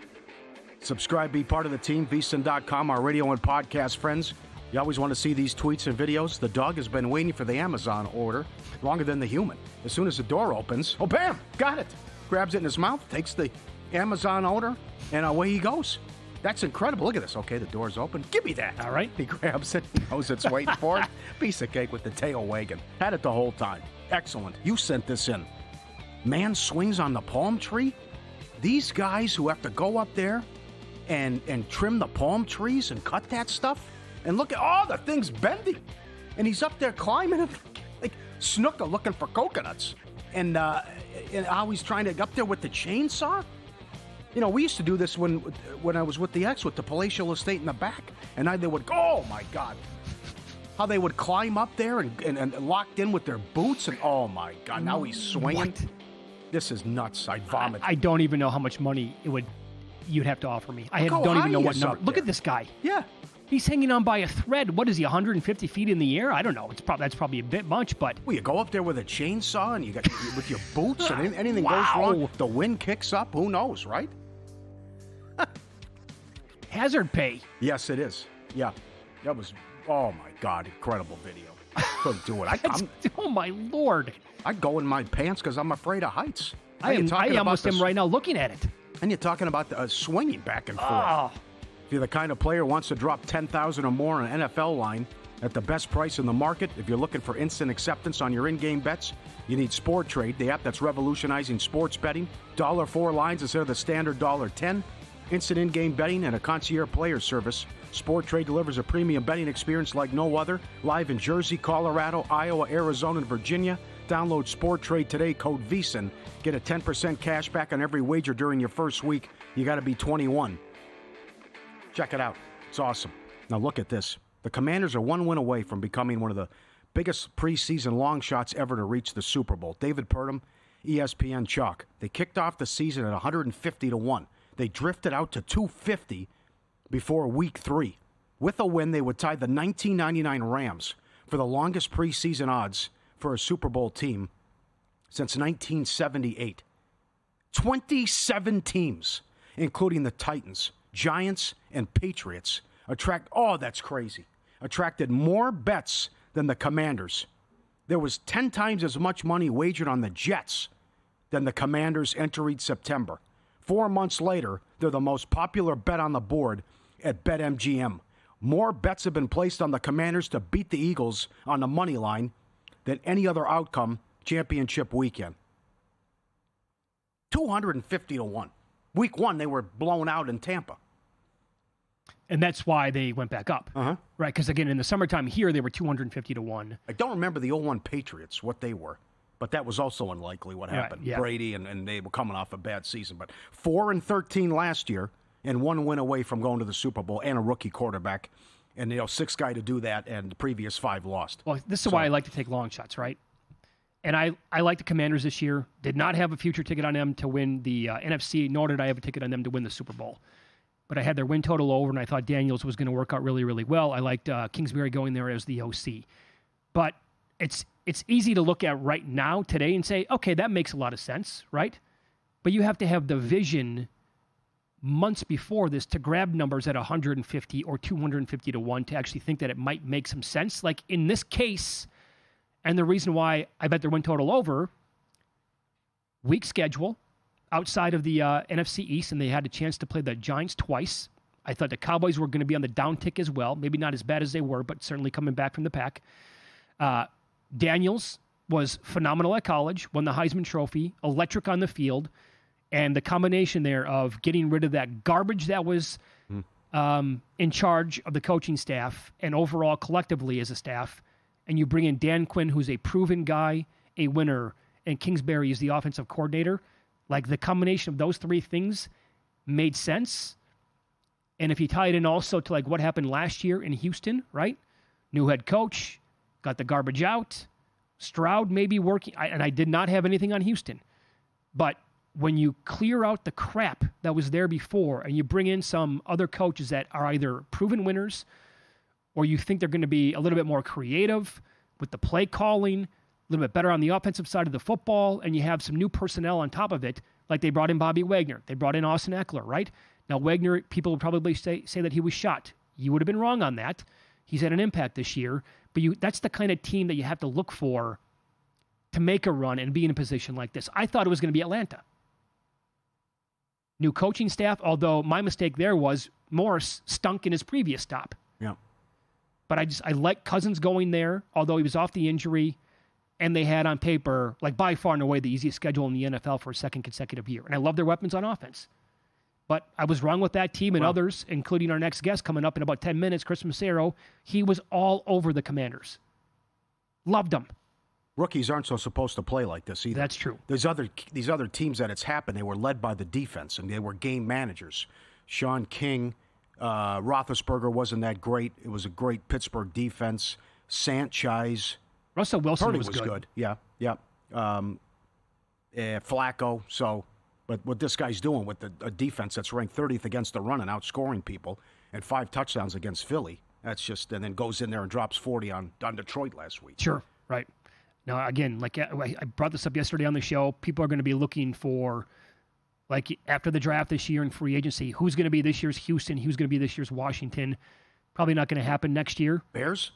Subscribe, be part of the team, VSiN.com, our radio and podcast friends. You always want to see these tweets and videos. The dog has been waiting for the Amazon order longer than the human. As soon as the door opens, oh, bam, got it. Grabs it in his mouth, takes the Amazon order, and away he goes. That's incredible. Look at this. Okay, the door's open. Give me that. All right. He grabs it, knows it's waiting for it. Piece of cake with the tail wagging. Had it the whole time. Excellent. You sent this in. Man swings on the palm tree. These guys who have to go up there and trim the palm trees and cut that stuff. And look at, the thing's bending. And he's up there climbing it like Snooker looking for coconuts. And how he's trying to get up there with the chainsaw. You know, we used to do this when I was with the ex with the palatial estate in the back. And they would go, oh, my God. How they would climb up there and locked in with their boots. And, oh, my God, now he's swinging. What? This is nuts. I'd vomit. I don't even know how much money you'd have to offer me. I don't even know what number. Look at this guy. Yeah. He's hanging on by a thread. What is he, 150 feet in the air? I don't know. That's probably a bit much, but... Well, you go up there with a chainsaw and you got with your boots and anything goes wrong. The wind kicks up. Who knows, right? Hazard pay. Yes, it is. Yeah. That was, oh, my God, incredible video. Couldn't do it. Oh, my Lord. I'd go in my pants because I'm afraid of heights. I almost am right now looking at it. And you're talking about swinging back and forth. Oh. If you're the kind of player who wants to drop $10,000 or more on an NFL line at the best price in the market, if you're looking for instant acceptance on your in-game bets, you need Sport Trade, the app that's revolutionizing sports betting. $4 lines instead of the standard $10. Instant in-game betting and a concierge player service. Sport Trade delivers a premium betting experience like no other. Live in Jersey, Colorado, Iowa, Arizona, and Virginia. Download Sport Trade today, code VSiN. Get a 10% cash back on every wager during your first week. You got to be 21. Check it out. It's awesome. Now look at this. The Commanders are 1 win away from becoming one of the biggest preseason long shots ever to reach the Super Bowl. David Purdom, ESPN Chalk. They kicked off the season at 150-1. They drifted out to 250 before week 3. With a win, they would tie the 1999 Rams for the longest preseason odds for a Super Bowl team since 1978. 27 teams, including the Titans, Giants, and Patriots, attracted more bets than the Commanders. There was 10 times as much money wagered on the Jets than the Commanders entering September. 4 months later, they're the most popular bet on the board at BetMGM. More bets have been placed on the Commanders to beat the Eagles on the money line than any other outcome championship weekend. 250 to 1. Week 1, they were blown out in Tampa. And that's why they went back up. Right? Because, again, in the summertime here, they were 250 to 1. I don't remember the 0-1 Patriots, what they were. But that was also unlikely what happened. Right, yeah. Brady, and they were coming off a bad season. But 4-13 last year, and 1 win away from going to the Super Bowl and a rookie quarterback. And, 6th guy to do that, and the previous 5 lost. Well, this is why I like to take long shots, right? And I like the Commanders this year. Did not have a future ticket on them to win the NFC, nor did I have a ticket on them to win the Super Bowl. But I had their win total over, and I thought Daniels was going to work out really, really well. I liked Kingsbury going there as the OC. But it's easy to look at right now, today, and say, okay, that makes a lot of sense, right? But you have to have the vision months before this to grab numbers at 150 or 250 to 1 to actually think that it might make some sense. Like in this case, and the reason why I bet their win total over, weak schedule outside of the NFC East, and they had a chance to play the Giants twice. I thought the Cowboys were going to be on the downtick as well. Maybe not as bad as they were, but certainly coming back from the pack. Daniels was phenomenal at college, won the Heisman Trophy, electric on the field, and the combination there of getting rid of that garbage that was in charge of the coaching staff and overall collectively as a staff, and you bring in Dan Quinn, who's a proven guy, a winner, and Kingsbury is the offensive coordinator. Like the combination of those 3 things made sense. And if you tie it in also to like what happened last year in Houston, right? New head coach, got the garbage out. Stroud may be working, and I did not have anything on Houston. But when you clear out the crap that was there before and you bring in some other coaches that are either proven winners or you think they're going to be a little bit more creative with the play calling, a little bit better on the offensive side of the football, and you have some new personnel on top of it, like they brought in Bobby Wagner. They brought in Austin Eckler, right? Now, Wagner, people would probably say that he was shot. You would have been wrong on that. He's had an impact this year. But that's the kind of team that you have to look for to make a run and be in a position like this. I thought it was going to be Atlanta. New coaching staff, although my mistake there was Morris stunk in his previous stop. Yeah. But I like Cousins going there, although he was off the injury. And they had on paper, like by far and away, the easiest schedule in the NFL for a second consecutive year. And I love their weapons on offense. But I was wrong with that team and others, including our next guest coming up in about 10 minutes, Chris Macero. He was all over the Commanders. Loved them. Rookies aren't so supposed to play like this either. That's true. These other teams that it's happened, they were led by the defense, and they were game managers. Sean King, Roethlisberger wasn't that great. It was a great Pittsburgh defense. Sanchez. Russell Wilson Purdy was good. Yeah. Flacco. So, but what this guy's doing with a defense that's ranked 30th against the run and outscoring people, and 5 touchdowns against Philly, that's just, and then goes in there and drops 40 on Detroit last week. Sure, right. Now, again, like I brought this up yesterday on the show, people are going to be looking for, like after the draft this year in free agency, who's going to be this year's Houston, who's going to be this year's Washington. Probably not going to happen next year. Bears?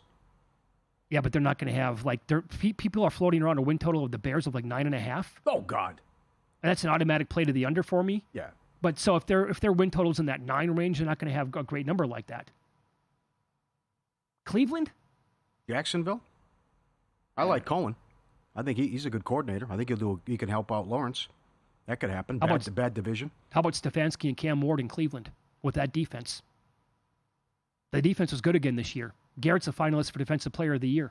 Yeah, but they're not going to have, like, people are floating around a win total of the Bears of like 9.5. Oh, God. And that's an automatic play to the under for me. Yeah. But so if their win total's in that 9 range, they're not going to have a great number like that. Cleveland? Jacksonville? I like Cohen. I think he's a good coordinator. I think he can help out Lawrence. That could happen. Bad division. How about Stefanski and Cam Ward in Cleveland with that defense? The defense was good again this year. Garrett's a finalist for Defensive Player of the Year.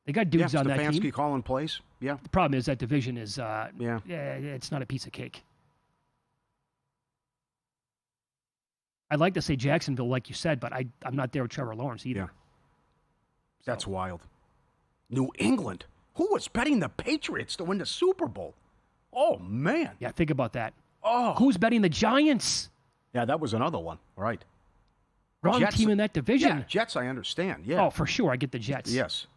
They got dudes on that team. Stefanski calling plays. Yeah. The problem is that division is it's not a piece of cake. I'd like to say Jacksonville, like you said, but I'm not there with Trevor Lawrence either. Yeah. That's wild. New England. Who was betting the Patriots to win the Super Bowl? Oh, man. Yeah, think about that. Oh. Who's betting the Giants? Yeah, that was another one. Right. Wrong Jets, team in that division. Yeah, Jets, I understand. Yeah. Oh, for sure. I get the Jets. Yes.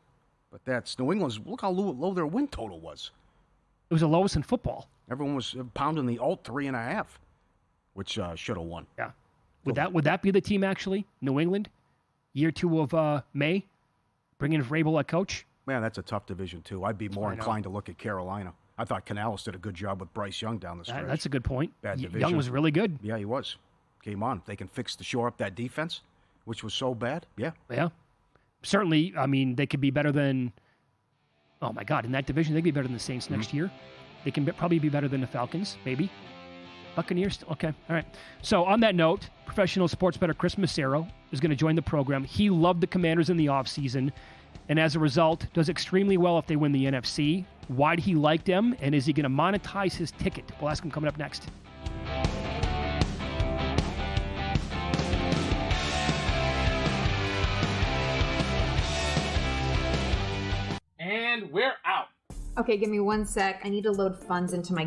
But that's New England's. Look how low their win total was. It was the lowest in football. Everyone was pounding the alt 3.5, which should have won. Yeah. Would that be the team, actually? New England? Year 2 of May? Bringing Vrabel at coach? Man, that's a tough division, too. I'd be more inclined to look at Carolina. I thought Canales did a good job with Bryce Young down the stretch. That's a good point. Bad division. Young was really good. Yeah, he was. Game on. They can shore up that defense, which was so bad. Yeah. Yeah. Certainly, I mean, they could be better than, oh my God, in that division, they could be better than the Saints next year. They can probably be better than the Falcons, maybe. Buccaneers, okay, all right. So on that note, professional sports bettor Chris Massero is going to join the program. He loved the Commanders in the offseason, and as a result, does extremely well if they win the NFC. Why did he like them, and is he going to monetize his ticket? We'll ask him coming up next. And we're out. Okay, give me 1 sec. I need to load funds into my